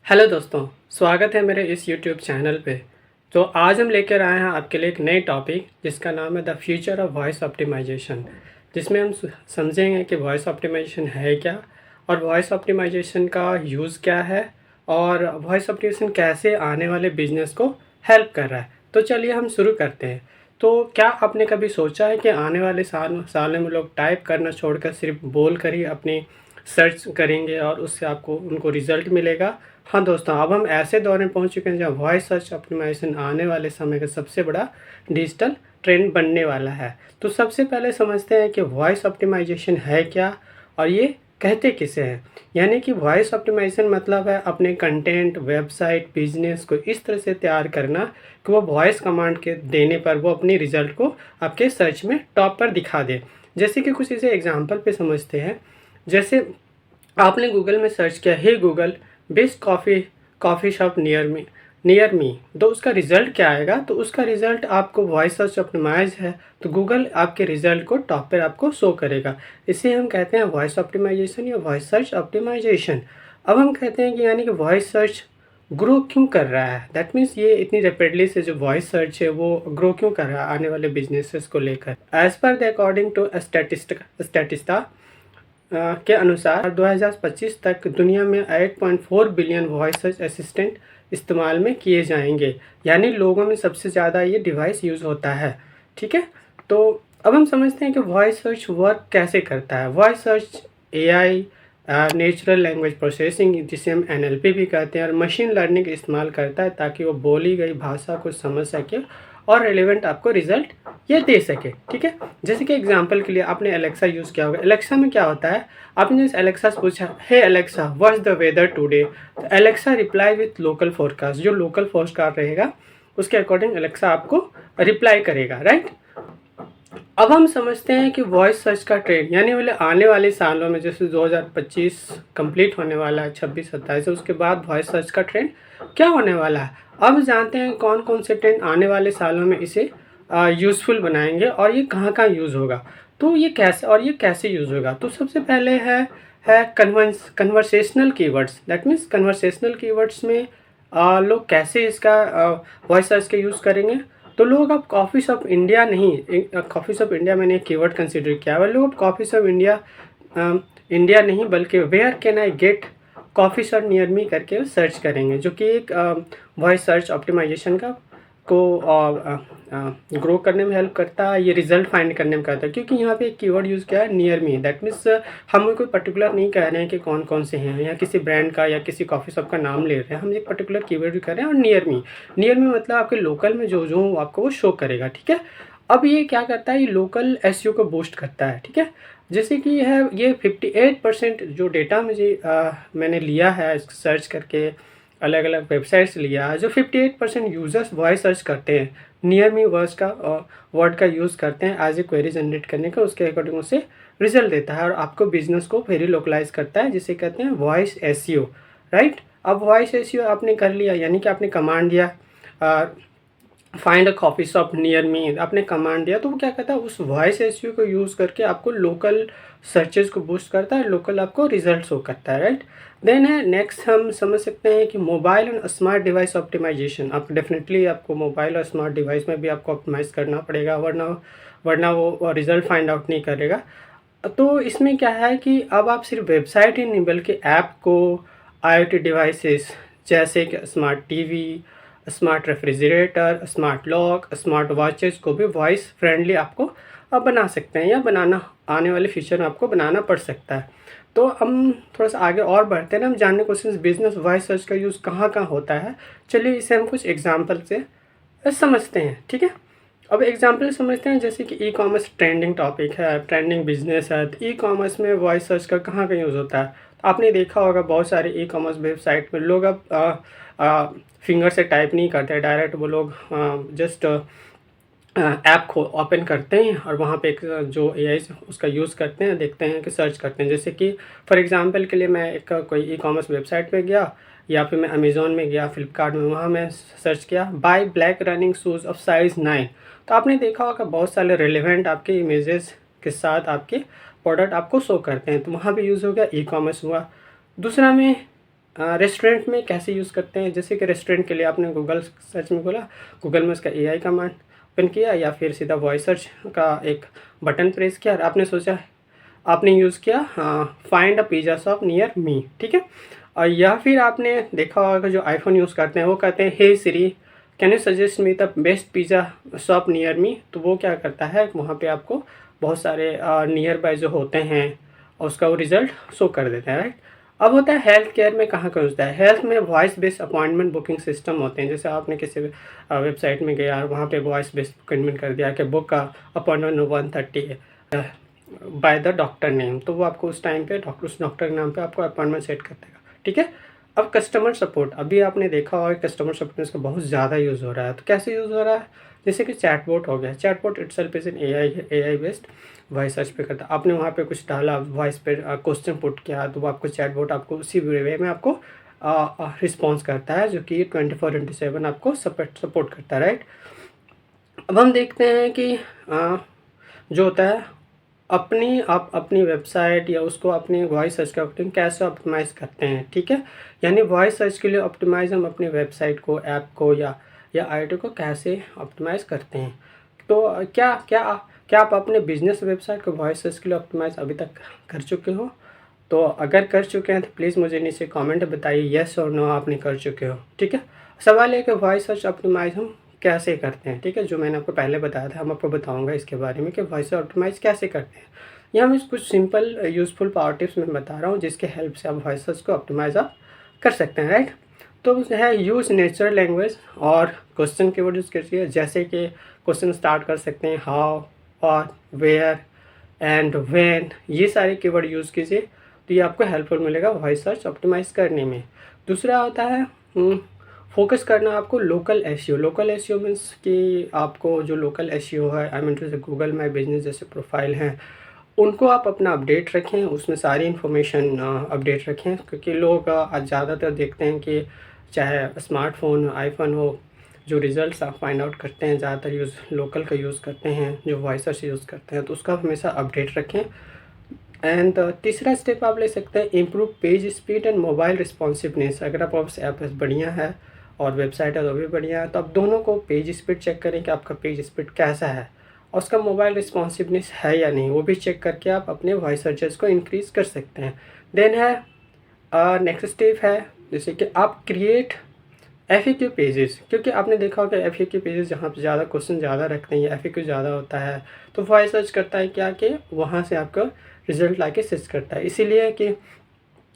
Hello दोस्तों, स्वागत है मेरे इस यूट्यूब चैनल पे। तो आज हम लेकर आए हैं आपके लिए एक नई टॉपिक जिसका नाम है the future of voice optimization, जिसमें हम समझेंगे कि वॉइस ऑप्टिमाइजेशन है क्या और वॉइस ऑप्टिमाइजेशन का यूज़ क्या है और वॉइस ऑप्टिमाइजेशन कैसे आने वाले बिजनेस को हेल्प कर रहा है। तो चलिए हम शुरू करते हैं। तो क्या आपने कभी सोचा है कि आने वाले सालों में लोग टाइप करना छोड़कर सिर्फ बोल कर ही अपनी सर्च करेंगे और उससे आपको उनको रिज़ल्ट मिलेगा? हाँ दोस्तों, अब हम ऐसे दौर में पहुंच चुके हैं जहाँ वॉइस सर्च ऑप्टिमाइजेशन आने वाले समय का सबसे बड़ा डिजिटल ट्रेंड बनने वाला है। तो सबसे पहले समझते हैं कि वॉइस ऑप्टिमाइजेशन है क्या और ये कहते किसे हैं। यानी कि वॉइस ऑप्टिमाइजेशन मतलब है अपने कंटेंट, वेबसाइट, बिजनेस को इस तरह से तैयार करना कि वो वॉइस कमांड के देने पर वो अपनी रिज़ल्ट को आपके सर्च में टॉप पर दिखा दे। जैसे कि कुछ इसे एग्जाम्पल पे समझते हैं। जैसे आपने गूगल में सर्च किया, hey Google best coffee shop near me, तो उसका रिज़ल्ट क्या आएगा? तो उसका रिज़ल्ट आपको वॉइस सर्च ऑप्टिमाइज है तो गूगल आपके रिज़ल्ट को टॉप पर आपको शो करेगा। इसे हम कहते हैं वॉइस ऑप्टिमाइजेशन या वॉइस सर्च ऑप्टिमाइजेशन। अब हम कहते हैं कि यानी कि वॉइस सर्च ग्रो क्यों कर रहा है, दैट मीन्स ये इतनी रैपिडली से जो वॉइस सर्च है वो ग्रो क्यों कर रहा है आने वाले बिजनेसेस को लेकर। As per the according to स्टैटिस्टा के अनुसार 2025 तक दुनिया में 8.4 बिलियन वॉइस सर्च असिस्टेंट इस्तेमाल में किए जाएंगे। यानी लोगों में सबसे ज़्यादा ये डिवाइस यूज़ होता है। ठीक है, तो अब हम समझते हैं कि वॉइस सर्च वर्क कैसे करता है। Voice search AI, natural language processing, जिसे हम एनएलपी भी कहते हैं, और मशीन लर्निंग इस्तेमाल करता है ताकि वो बोली गई भाषा को समझ सके और रेलेवेंट आपको रिजल्ट ये दे सके। ठीक है, जैसे कि एग्जांपल के लिए आपने एलेक्सा यूज़ किया होगा। एलेक्सा में क्या होता है, आपने जैसे एलेक्सा से पूछा, hey Alexa what's the weather today, तो Alexa reply with local forecast, जो लोकल फोरकास्ट रहेगा उसके अकॉर्डिंग एलेक्सा आपको रिप्लाई करेगा, राइट। अब हम समझते हैं कि वॉइस सर्च का ट्रेंड यानी वाले आने वाले सालों में, जैसे 2025 कंप्लीट होने वाला है, 26-27, उसके बाद वॉइस सर्च का ट्रेंड क्या होने वाला है। अब जानते हैं कौन कौन से ट्रेंड आने वाले सालों में इसे यूज़फुल बनाएंगे और ये कहाँ कहाँ यूज़ होगा। तो ये कैसे यूज़ होगा। तो सबसे पहले है conversational keywords. That means conversational keywords में लोग कैसे इसका वॉइस सर्च के यूज़ करेंगे। तो लोग अब कॉफ़ी शॉप इंडिया नहीं, कॉफ़ी शॉप इंडिया मैंने एक कीवर्ड कंसिडर किया है। लोग अब कॉफ़ी शॉप इंडिया नहीं बल्कि where can I get coffee shop near me करके सर्च करेंगे, जो कि एक वॉइस सर्च ऑप्टिमाइजेशन का को ग्रो करने में हेल्प करता है। ये रिजल्ट फाइंड करने में करता है, क्योंकि यहाँ पे एक कीवर्ड यूज़ किया है नियर मी। दैट मीन्स हम कोई पर्टिकुलर नहीं कह रहे हैं कि कौन कौन से हैं, या किसी ब्रांड का या किसी कॉफ़ी शॉप का नाम ले रहे हैं, हम एक पर्टिकुलर कीवर्ड कर रहे हैं। और नियर मी मतलब आपके लोकल में जो जो आपको वो शो करेगा। ठीक है, अब ये क्या करता है, ये लोकल एसईओ को बूस्ट करता है। ठीक है, जैसे कि ये 58% जो डेटा मैंने लिया है सर्च करके, अलग अलग वेबसाइट से लिया है, जो 58% यूज़र्स वॉइस सर्च करते हैं, नियर मी वर्ड का यूज़ करते हैं एज ए क्वेरी जनरेट करने का, उसके अकॉर्डिंग उसे रिजल्ट देता है और आपको बिजनेस को वेरी लोकलाइज करता है, जिसे कहते हैं वॉइस एसईओ, राइट। अब वॉइस एसईओ आपने कर लिया, यानी कि आपने कमांड दिया find a coffee shop near मी, आपने कमांड दिया, तो वो क्या करता है, उस वॉइस एसईओ को यूज़ करके आपको लोकल सर्चेज को बूस्ट करता है, लोकल आपको रिजल्ट शो करता है, राइट। देन है नेक्स्ट हम समझ सकते हैं कि mobile and smart device optimization. आप डेफिनेटली आपको मोबाइल और स्मार्ट डिवाइस में भी आपको ऑप्टिमाइज़ करना पड़ेगा, वरना वो रिज़ल्ट फाइंड आउट नहीं करेगा। तो इसमें क्या है कि अब आप सिर्फ वेबसाइट ही नहीं बल्कि ऐप को आईओटी डिवाइसेस जैसे कि smart TV, smart refrigerator, smart lock, smart watches को भी वॉइस फ्रेंडली आपको बना सकते हैं, या बनाना आने वाले फ्यूचर में आपको बनाना पड़ सकता है। तो हम थोड़ा सा आगे और बढ़ते हैं ना, हम जानने क्वेश्चन बिजनेस वॉइस सर्च का यूज़ कहाँ कहाँ होता है। चलिए इसे हम कुछ एग्जाम्पल से समझते हैं। ठीक है, अब एग्जाम्पल समझते हैं। जैसे कि ई कॉमर्स ट्रेंडिंग टॉपिक है, ट्रेंडिंग बिजनेस है, तो ई कॉमर्स में वॉइस सर्च का कहाँ कहाँ यूज़ होता है। तो आपने देखा होगा बहुत सारे ई कॉमर्स वेबसाइट पर लोग अब फिंगर से टाइप नहीं करते, डायरेक्ट वो लोग जस्ट ऐप को ओपन करते हैं और वहाँ पे एक जो एआई उसका यूज़ करते हैं, देखते हैं कि सर्च करते हैं। जैसे कि फॉर एग्जांपल के लिए मैं एक कोई ई कॉमर्स वेबसाइट पे गया, या फिर मैं अमेज़ॉन में गया, फ्लिपकार्ट में, वहाँ मैं सर्च किया buy black running shoes of size 9। तो आपने देखा होगा बहुत सारे रेलिवेंट आपके इमेजेस के साथ आपके प्रोडक्ट आपको शो करते हैं, तो वहाँ भी यूज़ हो गया, ई कॉमर्स हुआ। दूसरा में रेस्टोरेंट में कैसे यूज़ करते हैं, जैसे कि रेस्टोरेंट के लिए आपने गूगल सर्च में खोला, गूगल में उसका एआई कमांड ओपन किया या फिर सीधा वॉइस सर्च का एक बटन प्रेस किया और आपने सोचा, आपने यूज़ किया find a pizza shop near मी, ठीक है। और या फिर आपने देखा होगा जो आईफोन यूज़ करते हैं वो कहते हैं hey Siri can you suggest me the best pizza shop near me, तो वो क्या करता है वहाँ पे आपको बहुत सारे नियर बाय जो होते हैं और उसका वो रिज़ल्ट शो कर देता है, राइट। अब होता है हेल्थ केयर में कहाँ कहाँ होता है, हेल्थ में voice based appointment booking system होते हैं। जैसे आपने किसी वेबसाइट में गया और वहाँ पे वॉइस बेस्ड अपॉइंटमेंट कर दिया कि बुक का appointment 1:30 by the doctor name, तो वो आपको उस टाइम पे उस डॉक्टर के नाम पे आपको अपॉइंटमेंट सेट कर देगा, ठीक है। अब कस्टमर सपोर्ट, अभी आपने देखा होगा कस्टमर सपोर्ट इसका बहुत ज़्यादा यूज़ हो रहा है। तो कैसे यूज़ हो रहा है, जैसे कि चैटबॉट हो गया, chatbot itself is an AI based voice search पे करता है। आपने वहाँ पे कुछ डाला, वॉइस पे क्वेश्चन पुट किया, तो वो आपको चैटबॉट आपको उसी वे में आपको रिस्पॉन्स करता है, जो कि 24/7 आपको सपोर्ट करता है, राइट। अब हम देखते हैं कि जो होता है आप अपनी वेबसाइट या उसको अपनी वॉइस सर्च का कैसे ऑप्टिमाइज़ करते हैं, ठीक है। यानी वॉइस सर्च के लिए ऑप्टिमाइज़ हम अपनी वेबसाइट को, ऐप को या आईडी को कैसे ऑप्टिमाइज़ करते हैं। तो क्या क्या क्या आप अपने बिजनेस वेबसाइट को वॉइस सर्च के लिए ऑप्टिमाइज़ अभी तक कर चुके हो? तो अगर कर चुके हैं तो प्लीज़ मुझे नीचे कमेंट में बताइए येस और नो आपने कर चुके हो, ठीक है। सवाल है कि वॉइस सर्च ऑप्टिमाइज़ हम कैसे करते हैं, ठीक है। जो मैंने आपको पहले बताया था, हम आपको बताऊंगा इसके बारे में कि वॉइस ऑप्टिमाइज़ कैसे करते हैं। यहाँ मैं कुछ सिंपल यूज़फुल पावर टिप्स मैं बता रहा हूँ जिसके हेल्प से आप वॉइस सर्च को ऑप्टिमाइज़ आप कर सकते हैं, राइट। तो है यूज़ नेचुरल लैंग्वेज और क्वेश्चन कीवर्ड यूज़ कीजिए, जैसे कि क्वेश्चन स्टार्ट कर सकते हैं हाउ और वेयर एंड व्हेन, ये सारे कीवर्ड यूज़ कीजिए, तो ये आपको हेल्पफुल मिलेगा वॉइस सर्च ऑप्टिमाइज़ करने में। दूसरा होता है फोकस करना आपको local SEO. Local SEO means कि आपको जो लोकल एसईओ है, आई मीन जैसे गूगल माई बिजनेस जैसे प्रोफाइल हैं, उनको आप अपना अपडेट रखें, उसमें सारी इन्फॉर्मेशन अपडेट रखें, क्योंकि लोग आज ज़्यादातर देखते हैं कि चाहे स्मार्टफोन आईफोन हो, जो रिज़ल्ट्स आप फाइंड आउट करते हैं ज़्यादातर यूज़ लोकल का यूज़ करते हैं, जो वॉइस सर्च यूज़ करते हैं, तो उसका हमेशा अपडेट रखें। एंड तीसरा स्टेप आप ले सकते हैं improve page speed and mobile responsiveness. अगर आप ऐप बढ़िया है और वेबसाइट है तो भी बढ़िया है, तो आप दोनों को पेज स्पीड चेक करें कि आपका पेज स्पीड कैसा है और उसका मोबाइल रिस्पॉन्सिवनेस है या नहीं, वो भी चेक करके आप अपने वॉइस सर्चेस को इंक्रीज़ कर सकते हैं। देन है नेक्स्ट स्टेप है जैसे कि आप क्रिएट FAQ पेजेस, क्योंकि आपने देखा होगा FAQ पेजेस जहाँ पे ज़्यादा क्वेश्चन ज़्यादा रखते हैं, FAQ ज़्यादा होता है, तो वॉइस सर्च करता है क्या कि वहाँ से आपका रिज़ल्ट ला के सर्च करता है। इसीलिए कि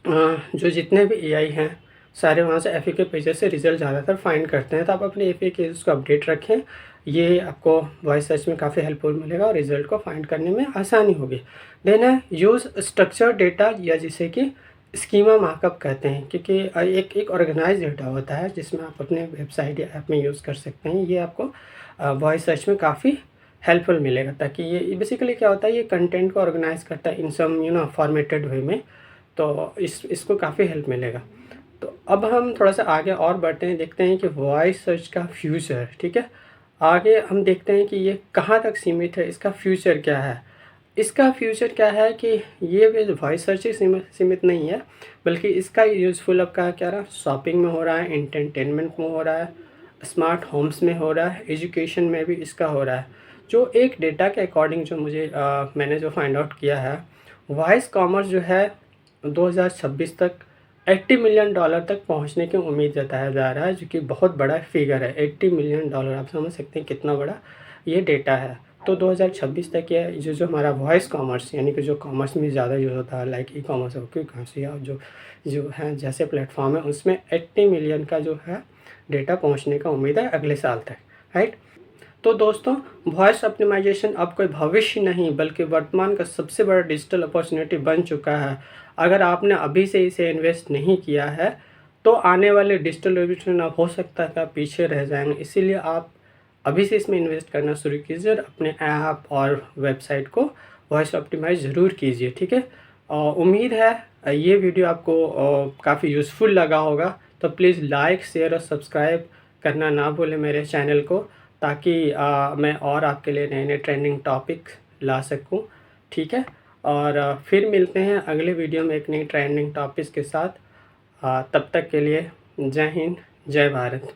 जो जितने भी AI हैं सारे वहाँ से FAQ पेजेस से रिज़ल्ट ज़्यादातर फाइंड करते हैं, तो आप अपने FAQ को अपडेट रखें, ये आपको वॉइस सर्च में काफ़ी हेल्पफुल मिलेगा और रिज़ल्ट को फाइंड करने में आसानी होगी। देन है यूज़ स्ट्रक्चर डेटा, या जिसे कि स्कीमा मार्कअप कहते हैं, क्योंकि एक ऑर्गेनाइज डेटा होता है जिसमें आप अपने वेबसाइट या ऐप में यूज़ कर सकते हैं। ये आपको वॉइस सर्च में काफ़ी हेल्पफुल मिलेगा, ताकि ये बेसिकली क्या होता है, ये कंटेंट को ऑर्गेनाइज करता है इन सम फॉर्मेटेड वे में, तो इसको काफ़ी हेल्प मिलेगा। तो अब हम थोड़ा सा आगे और बढ़ते हैं, देखते हैं कि वॉइस सर्च का फ्यूचर, ठीक है। आगे हम देखते हैं कि ये कहाँ तक सीमित है, इसका फ्यूचर क्या है। इसका फ्यूचर क्या है कि ये वॉइस सर्च ही सीमित नहीं है, बल्कि इसका यूज़फुल अब क्या रहा, शॉपिंग में हो रहा है, एंटरटेनमेंट में हो रहा है, स्मार्ट होम्स में हो रहा है, एजुकेशन में भी इसका हो रहा है। जो एक डेटा के अकॉर्डिंग जो मैंने जो फाइंड आउट किया है, वॉइस कॉमर्स जो है 2026 तक $80 मिलियन तक पहुंचने की उम्मीद जताया जा रहा है, जो कि बहुत बड़ा फिगर है। $80 मिलियन, आप समझ सकते हैं कितना बड़ा ये डेटा है। तो 2026 तक ये जो हमारा वॉइस कॉमर्स, यानी कि जो कॉमर्स में ज़्यादा यूज़ होता है, लाइक ई-कॉमर्स हो, क्विक कॉमर्स या जो है जैसे प्लेटफॉर्म है, उसमें 80 मिलियन का जो है डेटा पहुंचने का उम्मीद है अगले साल तक, राइट। तो दोस्तों, वॉइस ऑप्टिमाइजेशन अब कोई भविष्य नहीं बल्कि वर्तमान का सबसे बड़ा डिजिटल अपॉर्चुनिटी बन चुका है। अगर आपने अभी से इसे इन्वेस्ट नहीं किया है तो आने वाले डिजिटल रेवोल्यूशन आप हो सकता है कि आप पीछे रह जाएंगे। इसीलिए आप अभी से इसमें इन्वेस्ट करना शुरू कीजिए और अपने ऐप और वेबसाइट को वॉइस ऑप्टिमाइज ज़रूर कीजिए, ठीक है। उम्मीद है ये वीडियो आपको काफ़ी यूज़फुल लगा होगा, तो प्लीज़ लाइक शेयर और सब्सक्राइब करना ना भूलें मेरे चैनल को, ताकि मैं और आपके लिए नए नए ट्रेंडिंग टॉपिक ला सकूं, ठीक है। और फिर मिलते हैं अगले वीडियो में एक नई ट्रेंडिंग टॉपिक्स के साथ। तब तक के लिए जय हिंद, जय भारत।